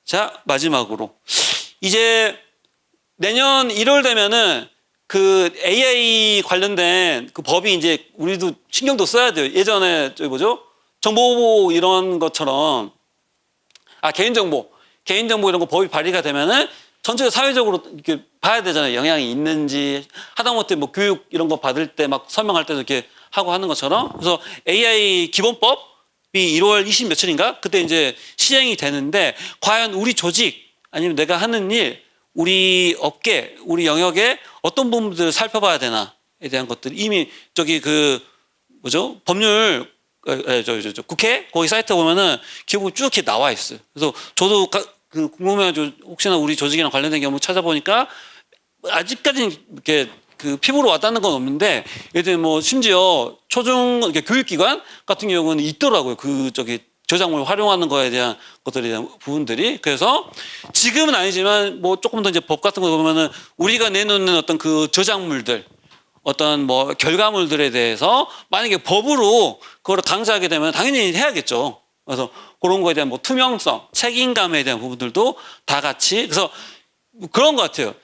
자, 마지막으로 이제 내년 1월 되면은 그 AI 관련된 그 법이 이제 우리도 신경도 써야 돼요. 예전에 정보보호 이런 것처럼 개인정보 이런 거 법이 발의가 되면은 전체 사회적으로 이렇게 봐야 되잖아요. 영향이 있는지. 하다못해 뭐 교육 이런 거 받을 때 막 설명할 때도 이렇게 하고 하는 것처럼. 그래서 AI 기본법이 1월 20 며칠인가? 그때 이제 시행이 되는데 과연 우리 조직 아니면 내가 하는 일, 우리 업계, 우리 영역에 어떤 부분들을 살펴봐야 되나에 대한 것들 이미 법률 국회 거기 사이트 보면은 기본 쭉 이렇게 나와 있어요. 그래서 저도 궁금해가지고 혹시나 우리 조직이랑 관련된 경우 찾아보니까 아직까지는 이렇게 피부로 와닿는 건 없는데 예를 들면 뭐 심지어 초중 교육기관 같은 경우는 있더라고요. 저작물 활용하는 거에 대한 것들에 대한 부분들이. 그래서 지금은 아니지만 뭐 조금 더 이제 법 같은 거 보면은 우리가 내놓는 어떤 그 저작물들 어떤 뭐 결과물들에 대해서 만약에 법으로 그거를 강제하게 되면 당연히 해야겠죠. 그래서 그런 거에 대한 뭐 투명성, 책임감에 대한 부분들도 다 같이. 그래서 그런 것 같아요.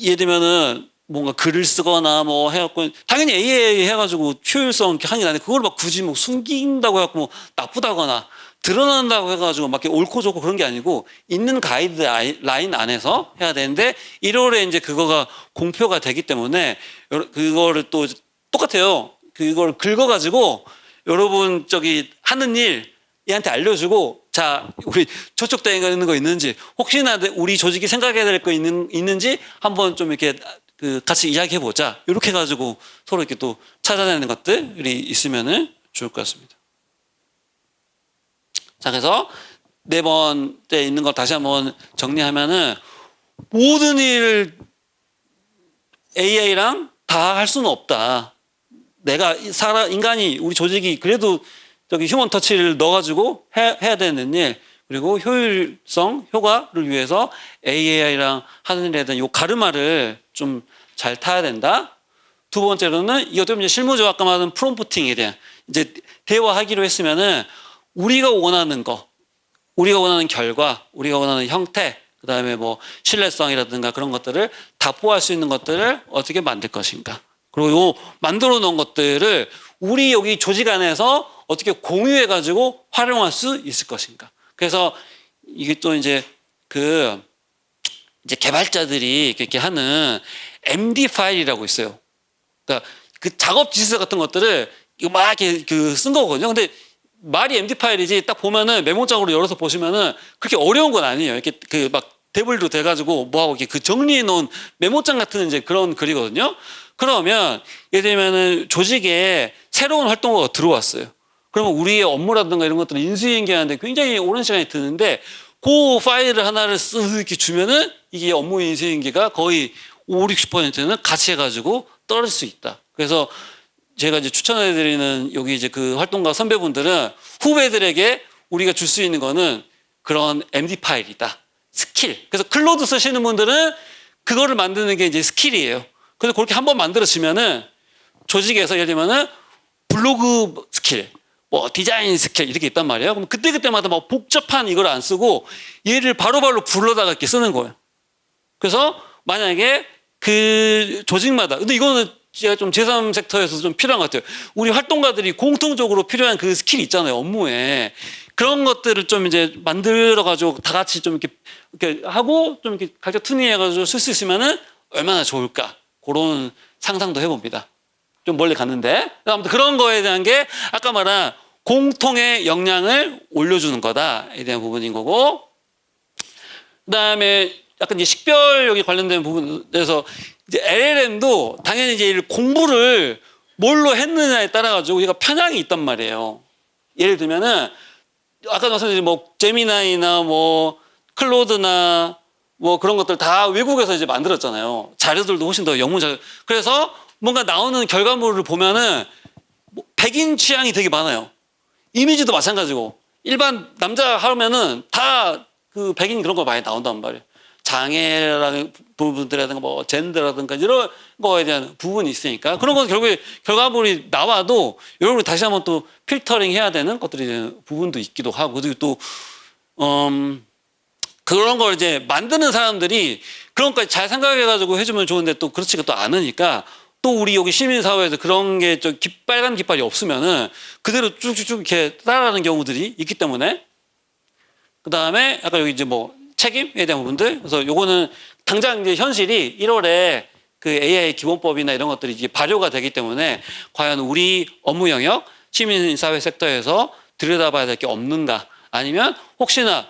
예를 들면은 뭔가 글을 쓰거나 뭐 해갖고 당연히 AI 해가지고 효율성 이렇게 하는 게 아닌데 그걸 막 굳이 뭐 숨긴다고 해갖고 뭐 나쁘다거나 드러난다고 해가지고 막 이렇게 옳고 좋고 그런 게 아니고 있는 가이드라인 안에서 해야 되는데 1월에 이제 그거가 공표가 되기 때문에 그거를 또 똑같아요. 그걸 긁어가지고 여러분 하는 일 얘한테 알려주고 자 우리 저쪽 대행가 있는 거 있는지 혹시나 우리 조직이 생각해야 될 거 있는지 한번 좀 이렇게 같이 이야기해 보자. 이렇게 해가지고 서로 이렇게 또 찾아내는 것들이 있으면은 좋을 것 같습니다. 자, 그래서 4번째 있는 걸 다시 한번 정리하면은 모든 일을 AI랑 다 할 수는 없다. 내가 인간이 우리 조직이 그래도 휴먼 터치를 넣어가지고 해야 되는 일 그리고 효율성, 효과를 위해서 AI랑 하는 일에 대한 요 가르마를 좀 잘 타야 된다. 2번째로는 이것도 이제 실무적 아까 말한 프롬프팅에 대한 이제 대화하기로 했으면은 우리가 원하는 거, 우리가 원하는 결과, 우리가 원하는 형태, 그 다음에 뭐 신뢰성이라든가 그런 것들을 답보할 수 있는 것들을 어떻게 만들 것인가. 그리고 요 만들어 놓은 것들을 우리 여기 조직 안에서 어떻게 공유해가지고 활용할 수 있을 것인가. 그래서 이게 또 이제 이제 개발자들이 이렇게 하는 MD 파일이라고 있어요. 그러니까 그 작업 지시 같은 것들을 이거 막 이렇게 쓴 거거든요. 근데 말이 MD 파일이지 딱 보면은 메모장으로 열어서 보시면은 그렇게 어려운 건 아니에요. 이렇게 막 대불도 돼가지고 뭐하고 이렇게 정리해 놓은 메모장 같은 이제 그런 글이거든요. 그러면 예를 들면은 조직에 새로운 활동가가 들어왔어요. 그러면 우리의 업무라든가 이런 것들을 인수인계하는데 굉장히 오랜 시간이 드는데 그 파일을 하나를 쓱 이렇게 주면은 이게 업무 인수인계가 거의 50~60%는 같이 해가지고 떨어질 수 있다. 그래서 제가 이제 추천해드리는 여기 이제 그 활동가 선배분들은 후배들에게 우리가 줄 수 있는 거는 그런 MD 파일이다. 스킬. 그래서 클로드 쓰시는 분들은 그거를 만드는 게 이제 스킬이에요. 그래서 그렇게 한번 만들어지면은 조직에서 예를 들면은 블로그 스킬, 뭐 디자인 스킬 이렇게 있단 말이에요. 그럼 그때그때마다 막 복잡한 이걸 안 쓰고 얘를 바로바로 불러다가 이렇게 쓰는 거예요. 그래서 만약에 그 조직마다, 근데 이거는 제가 좀 제3섹터에서 좀 필요한 것 같아요. 우리 활동가들이 공통적으로 필요한 그 스킬이 있잖아요, 업무에. 그런 것들을 좀 이제 만들어가지고 다 같이 좀 이렇게 하고 좀 이렇게 각자 튜닝해가지고 쓸 수 있으면은 얼마나 좋을까. 그런 상상도 해봅니다. 좀 멀리 갔는데. 아무튼 그런 거에 대한 게 아까 말한 공통의 역량을 올려주는 거다에 대한 부분인 거고. 그 다음에 약간 이제 식별력이 관련된 부분에서 이제 LLM도 당연히 이제 공부를 뭘로 했느냐에 따라 가지고 우리가 편향이 있단 말이에요. 예를 들면은 아까 말씀드린 뭐 제미나이나 뭐 클로드나 뭐 그런 것들 다 외국에서 이제 만들었잖아요. 자료들도 훨씬 더 영문 자료. 그래서 뭔가 나오는 결과물을 보면은 뭐 백인 취향이 되게 많아요. 이미지도 마찬가지고 일반 남자 하면은 다 그 백인 그런 거 많이 나온단 말이에요. 장애라는 부분들이라든가 뭐 젠더라든가 이런 거에 대한 부분이 있으니까 그런 건 결국에 결과물이 나와도 여러분이 다시 한번 또 필터링 해야 되는 것들이 부분도 있기도 하고 그리고 또 그런 걸 이제 만드는 사람들이 그런 것까지 잘 생각해가지고 해주면 좋은데 또 그렇지가 또 않으니까 또 우리 여기 시민사회에서 그런 게 저 빨간 깃발이 없으면은 그대로 쭉쭉쭉 이렇게 따라가는 경우들이 있기 때문에 그 다음에 아까 여기 이제 뭐 책임에 대한 부분들. 그래서 요거는 당장 이제 현실이 1월에 그 AI 기본법이나 이런 것들이 이제 발효가 되기 때문에 과연 우리 업무 영역, 시민사회 섹터에서 들여다봐야 될 게 없는가 아니면 혹시나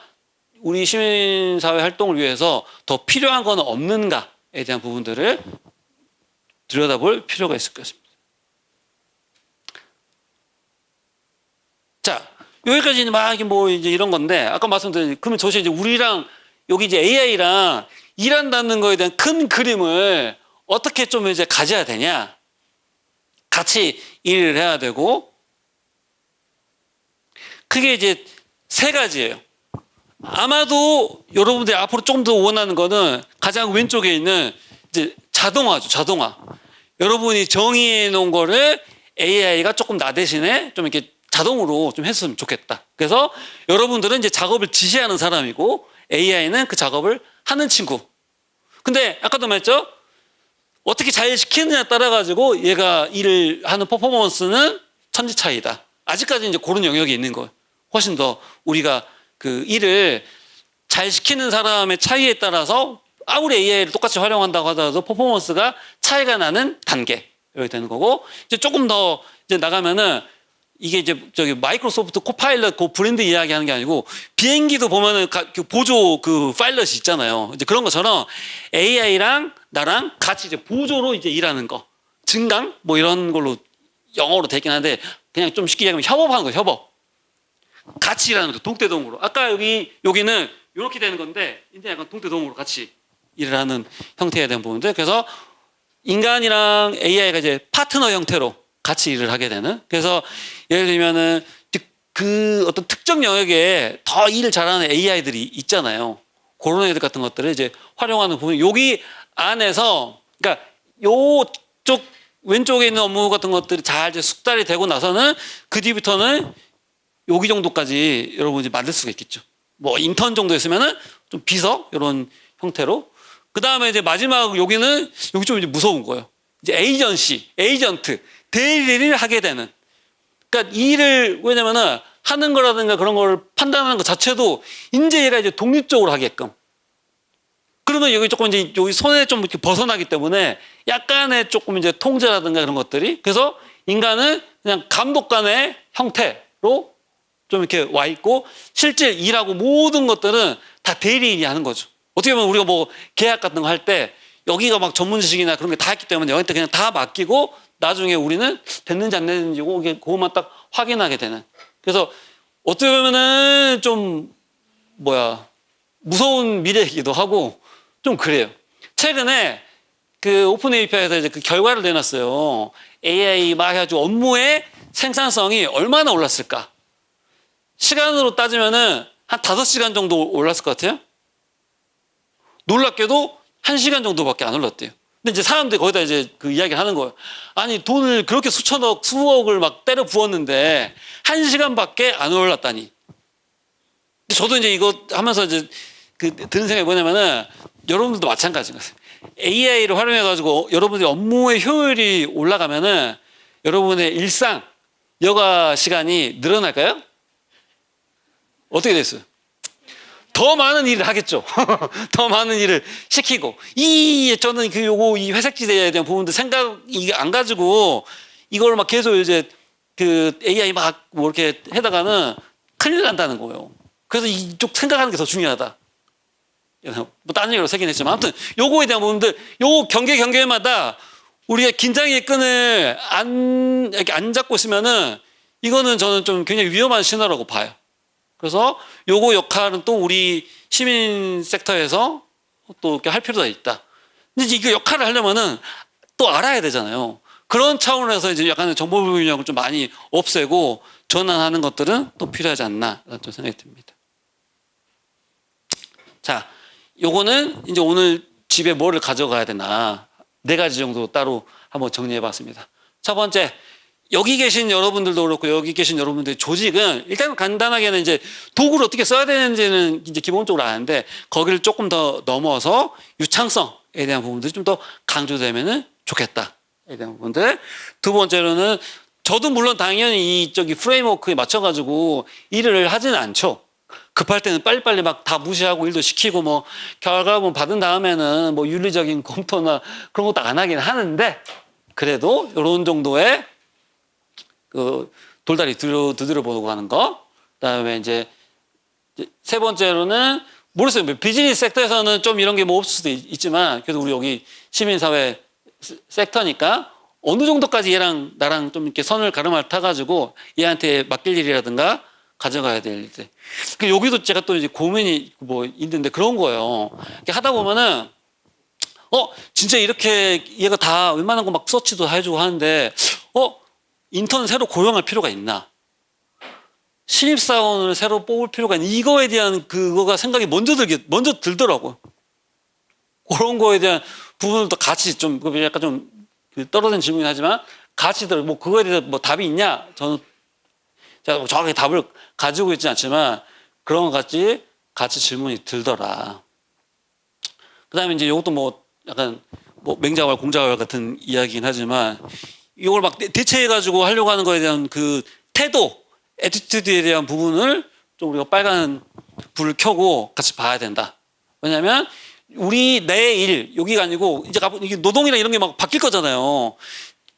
우리 시민사회 활동을 위해서 더 필요한 건 없는가에 대한 부분들을 들여다볼 필요가 있을 것 같습니다. 자, 여기까지는 막 뭐 이제 이런 건데 아까 말씀드린 그러면 도대체 이제 우리랑 여기 이제 AI랑 일한다는 거에 대한 큰 그림을 어떻게 좀 이제 가져야 되냐? 같이 일을 해야 되고 크게 이제 세 가지예요. 아마도 여러분들이 앞으로 좀 더 원하는 거는 가장 왼쪽에 있는 이제 자동화죠, 자동화. 여러분이 정의해 놓은 거를 AI가 조금 나 대신에 좀 이렇게 자동으로 좀 했으면 좋겠다. 그래서 여러분들은 이제 작업을 지시하는 사람이고 AI는 그 작업을 하는 친구. 근데 아까도 말했죠? 어떻게 잘 시키느냐에 따라 가지고 얘가 일을 하는 퍼포먼스는 천지 차이다. 아직까지 이제 그런 영역이 있는 거예요. 훨씬 더 우리가 그 일을 잘 시키는 사람의 차이에 따라서 아무리 AI를 똑같이 활용한다고 하더라도 퍼포먼스가 차이가 나는 단계 여기 되는 거고 이제 조금 더 이제 나가면은 이게 이제 저기 마이크로소프트 코파일럿 그 브랜드 이야기하는 게 아니고 비행기도 보면은 그 보조 그 파일럿이 있잖아요. 이제 그런 것처럼 AI랑 나랑 같이 이제 보조로 이제 일하는 거 증강 뭐 이런 걸로 영어로 되긴 한데 그냥 좀 쉽게 얘기하면 협업하는 거 협업 같이 일하는 거 동대동으로 아까 여기는 이렇게 되는 건데 이제 약간 동대동으로 같이 일을 하는 형태에 대한 부분들 그래서 인간이랑 AI가 이제 파트너 형태로 같이 일을 하게 되는 그래서 예를 들면은 그 어떤 특정 영역에 더 일을 잘하는 AI들이 있잖아요. 그런 애들 같은 것들을 이제 활용하는 부분 여기 안에서 그러니까 요쪽 왼쪽에 있는 업무 같은 것들이 잘 이제 숙달이 되고 나서는 그 뒤부터는 여기 정도까지 여러분 이제 만들 수가 있겠죠. 뭐 인턴 정도 했으면은 좀 비서 이런 형태로 그 다음에 이제 마지막 여기는 여기 좀 이제 무서운 거예요. 이제 에이전트 대리를 하게 되는. 그러니까 일을 왜냐면은 하는 거라든가 그런 걸 판단하는 것 자체도 이제 얘가 이제 독립적으로 하게끔. 그러면 여기 조금 이제 여기 손에 좀 이렇게 벗어나기 때문에 약간의 조금 이제 통제라든가 그런 것들이 그래서 인간은 그냥 감독관의 형태로 좀 이렇게 와 있고 실제 일하고 모든 것들은 다 대리인이 하는 거죠. 어떻게 보면 우리가 뭐 계약 같은 거 할 때 여기가 막 전문 지식이나 그런 게 다 있기 때문에 여기한테 그냥 다 맡기고 나중에 우리는 됐는지 안 됐는지 그것만 딱 확인하게 되는. 그래서 어떻게 보면은 좀 무서운 미래이기도 하고 좀 그래요. 최근에 그 오픈 API에서 이제 그 결과를 내놨어요. AI 막 해가지고 업무의 생산성이 얼마나 올랐을까? 시간으로 따지면은 한 5시간 정도 올랐을 것 같아요. 놀랍게도 1시간 정도밖에 안 올랐대요. 근데 이제 사람들이 거기다 이제 그 이야기를 하는 거예요. 아니, 돈을 그렇게 수천억, 수억을 막 때려 부었는데 1시간밖에 안 올랐다니. 근데 저도 이제 이거 하면서 이제 그 드는 생각이 뭐냐면은 여러분들도 마찬가지인 거예요. AI를 활용해가지고 여러분들이 업무의 효율이 올라가면은 여러분의 일상, 여가 시간이 늘어날까요? 어떻게 됐어요? 더 많은 일을 하겠죠. 더 많은 일을 시키고. 저는 이 회색지대에 대한 부분도 생각이 안 가지고 이걸 막 계속 이제 그 AI 막 뭐 이렇게 해다가는 큰일 난다는 거예요. 그래서 이쪽 생각하는 게 더 중요하다. 뭐 다른 얘기로 세긴 했지만 아무튼 요거에 대한 부분들, 요 경계마다 우리가 긴장의 끈을 이렇게 안 잡고 있으면은 이거는 저는 좀 굉장히 위험한 신호라고 봐요. 그래서 요거 역할은 또 우리 시민 섹터에서 또 이렇게 할 필요가 있다. 근데 이제 그 역할을 하려면은 또 알아야 되잖아요. 그런 차원에서 이제 약간 정보 불균형을 좀 많이 없애고 전환하는 것들은 또 필요하지 않나 라는 좀 생각이 듭니다. 자, 요거는 이제 오늘 집에 뭐를 가져가야 되나 4가지 정도 따로 한번 정리해 봤습니다. 첫 번째, 여기 계신 여러분들도 그렇고 여기 계신 여러분들의 조직은 일단 간단하게는 이제 도구를 어떻게 써야 되는지는 이제 기본적으로 아는데 거기를 조금 더 넘어서 유창성에 대한 부분들이 좀 더 강조되면은 좋겠다에 대한 부분들. 두 번째로는 저도 물론 당연히 프레임워크에 맞춰가지고 일을 하지는 않죠. 급할 때는 빨리빨리 막 다 무시하고 일도 시키고 뭐 결과물 받은 다음에는 뭐 윤리적인 검토나 그런 것도 안 하긴 하는데 그래도 이런 정도의 그 돌다리 두드려 보고 하는 거. 그다음에 이제 세 번째로는 모르겠어요. 비즈니스 섹터에서는 좀 이런 게 뭐 없을 수도 있지만 그래도 우리 여기 시민사회 섹터니까 어느 정도까지 얘랑 나랑 좀 이렇게 선을 가름을 타가지고 얘한테 맡길 일이라든가 가져가야 될 일들. 여기도 제가 또 이제 고민이 뭐 있는데 그런 거예요. 이렇게 하다 보면은 진짜 이렇게 얘가 다 웬만한 거 막 서치도 다 해주고 하는데 인턴 새로 고용할 필요가 있나? 신입사원을 새로 뽑을 필요가 있나? 이거에 대한 그거가 생각이 먼저 들더라고요. 그런 거에 대한 부분도 같이 좀 약간 좀 떨어진 질문이긴 하지만 같이 뭐 그거에 대해서 뭐 답이 있냐? 저는 제가 정확하게 답을 가지고 있지는 않지만 그런 것 같이 질문이 들더라. 그 다음에 이제 이것도 뭐 약간 뭐 맹자왈 공자왈 같은 이야기긴 하지만 이걸 막 대체해가지고 하려고 하는 거에 대한 그 태도, 애티튜드에 대한 부분을 좀 우리가 빨간 불을 켜고 같이 봐야 된다. 왜냐하면 내 일, 여기가 아니고 이제 이게 노동이나 이런 게 막 바뀔 거잖아요.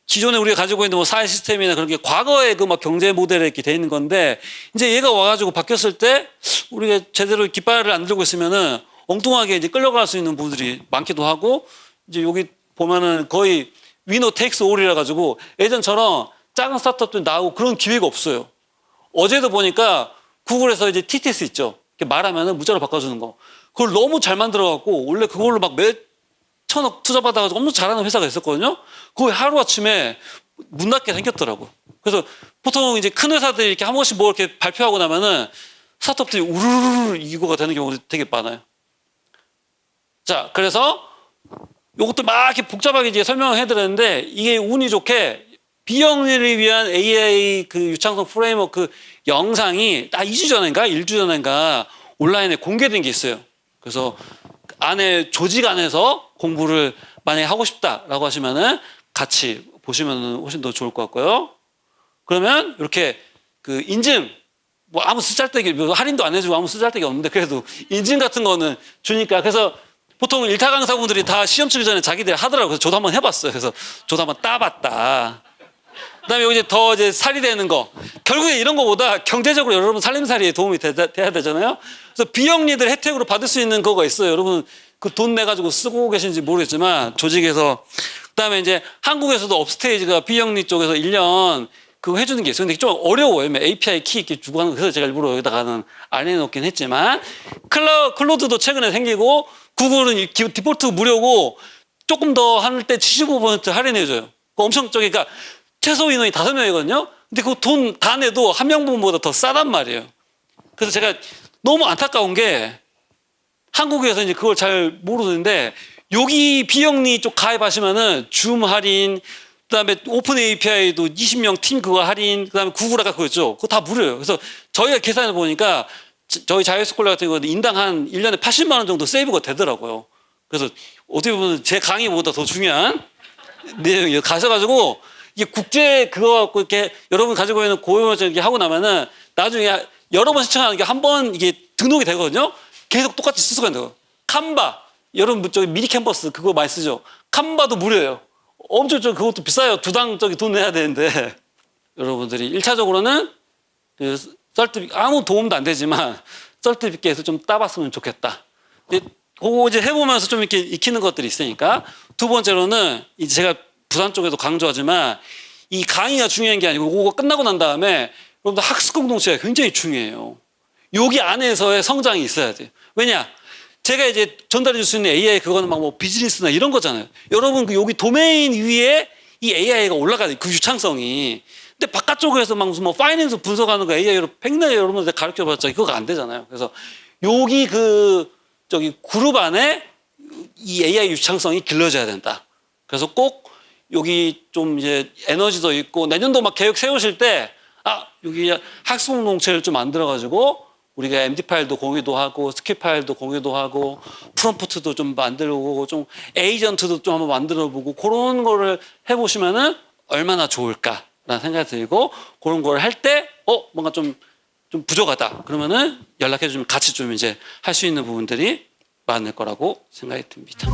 기존에 우리가 가지고 있는 뭐 사회 시스템이나 그런 게 과거의 그 막 경제 모델에 이렇게 돼 있는 건데 이제 얘가 와가지고 바뀌었을 때 우리가 제대로 깃발을 안 들고 있으면은 엉뚱하게 이제 끌려갈 수 있는 부분들이 많기도 하고 이제 여기 보면은 거의 위너 테이크스 올이라 가지고 예전처럼 작은 스타트업도 나오고 그런 기회가 없어요. 어제도 보니까 구글에서 이제 TTS 있죠. 이렇게 말하면은 문자로 바꿔주는 거. 그걸 너무 잘 만들어갖고 원래 그걸로 막 몇 천억 투자받아가지고 엄청 잘하는 회사가 있었거든요. 그거 하루아침에 문 닫게 생겼더라고. 그래서 보통 이제 큰 회사들이 이렇게 한 번씩 뭐 이렇게 발표하고 나면은 스타트업들이 우르르르 이거가 되는 경우도 되게 많아요. 자, 그래서 요것도 막 이렇게 복잡하게 이제 설명을 해드렸는데 이게 운이 좋게 비영리를 위한 AI 그 유창성 프레임워크 영상이 2주 전인가 1주 전인가 온라인에 공개된 게 있어요. 그래서 조직 안에서 공부를 만약에 하고 싶다라고 하시면은 같이 보시면은 훨씬 더 좋을 것 같고요. 그러면 이렇게 그 인증 뭐 아무 쓰잘데기 할인도 안 해주고 아무 쓰잘데기 없는데 그래도 인증 같은 거는 주니까 그래서 보통 일타 강사분들이 다 시험 치기 전에 자기들 하더라고요. 그래서 저도 한번 해봤어요. 그래서 저도 한번 따봤다. 그다음에 여기 더 살이 되는 거. 결국에 이런 거보다 경제적으로 여러분 살림살이에 도움이 돼야 되잖아요. 그래서 비영리들 혜택으로 받을 수 있는 거가 있어요. 여러분 그 돈 내가지고 쓰고 계신지 모르겠지만 조직에서. 그다음에 이제 한국에서도 업스테이지가 비영리 쪽에서 1년 그거 해주는 게 있어요. 근데 좀 어려워요. API 키 이렇게 주고 하는 거. 그래서 제가 일부러 여기다가는 안 해놓긴 했지만 클로드도 최근에 생기고 구글은 디폴트 무료고 조금 더 할 때 75% 할인해줘요. 엄청 그러니까 최소 인원이 5명이거든요. 근데 그 돈 다 내도 한 명분보다 더 싸단 말이에요. 그래서 제가 너무 안타까운 게 한국에서 이제 그걸 잘 모르는데 여기 비영리 쪽 가입하시면은 줌 할인, 그다음에 오픈 API도 20명 팀 그거 할인, 그다음에 구글 아까 그거였죠. 그거 다 무료예요. 그래서 저희가 계산해 보니까 저희 자유스콜라 같은 경우는 인당 한 1년에 80만 원 정도 세이브가 되더라고요. 그래서 어떻게 보면 제 강의보다 더 중요한 내용이 가셔가지고 이게 국제 그거 갖고 이렇게 여러분 가지고 있는 고용어제 이렇게 하고 나면은 나중에 여러 번 신청하는 게 한 번 이게 등록이 되거든요. 계속 똑같이 쓰수가 돼요. 칸바 여러분 저기 미니 캠퍼스 그거 많이 쓰죠. 칸바도 무료예요. 엄청 그것도 비싸요. 두당 저기 돈 내야 되는데 여러분들이 1차적으로는 그 설득 아무 도움도 안 되지만 설득비께서 좀 따봤으면 좋겠다. 근데 그거 이제 해보면서 좀 이렇게 익히는 것들이 있으니까 두 번째로는 이제 제가 부산 쪽에도 강조하지만 이 강의가 중요한 게 아니고 그거 끝나고 난 다음에 여러분들 학습 공동체가 굉장히 중요해요. 여기 안에서의 성장이 있어야 돼요. 왜냐? 제가 이제 전달해 줄 수 있는 AI 그거는 막 뭐 비즈니스나 이런 거잖아요. 여러분 그 여기 도메인 위에 이 AI가 올라가야 돼요. 그 유창성이. 근데 바깥쪽에서 막 무슨 뭐 파이낸스 분석하는 거 AI로 백날 여러분들 가르쳐 봤자 그거가 안 되잖아요. 그래서 여기 그 저기 그룹 안에 이 AI 유창성이 길러져야 된다. 그래서 꼭 여기 좀 이제 에너지도 있고 내년도 막 계획 세우실 때 여기 학습 공동체를 좀 만들어 가지고 우리가 MD 파일도 공유도 하고 스킵 파일도 공유도 하고 프롬프트도 좀 만들고 좀 에이전트도 좀 한번 만들어 보고 그런 거를 해보시면은 얼마나 좋을까라는 생각이 들고 그런 걸 할 때 뭔가 좀 부족하다 그러면은 연락해 주면 같이 좀 이제 할 수 있는 부분들이 많을 거라고 생각이 듭니다.